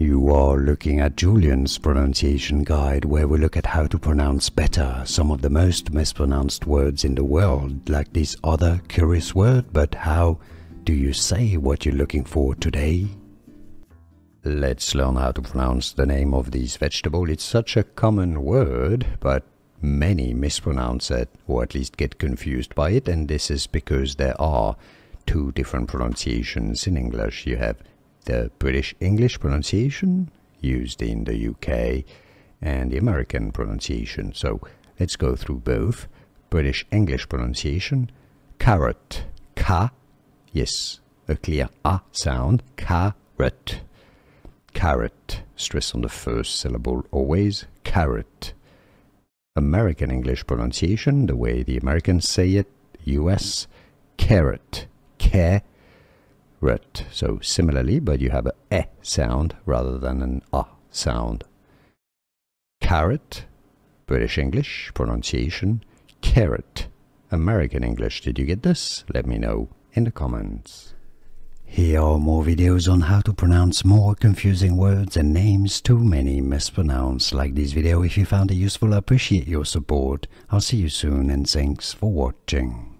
You are looking at Julian's pronunciation guide, where we look at how to pronounce better some of the most mispronounced words in the world, like this other curious word. But how do you say what you're looking for today? Let's learn how to pronounce the name of this vegetable. It's such a common word, but many mispronounce it, or at least get confused by it, and this is because there are two different pronunciations in English. You have the British English pronunciation, used in the UK, and the American pronunciation. So let's go through both. British English pronunciation: carrot, ka, yes, a clear a sound, carrot. Carrot, stress on the first syllable always, carrot. American English pronunciation, the way the Americans say it, US, carrot, carrot. So similarly, but you have a e sound rather than an a sound. Carrot, British English pronunciation, carrot. American English, did you get this? Let me know in the comments. Here are more videos on how to pronounce more confusing words and names too many mispronounced. Like this video if you found it useful. I appreciate your support. I'll see you soon, and thanks for watching.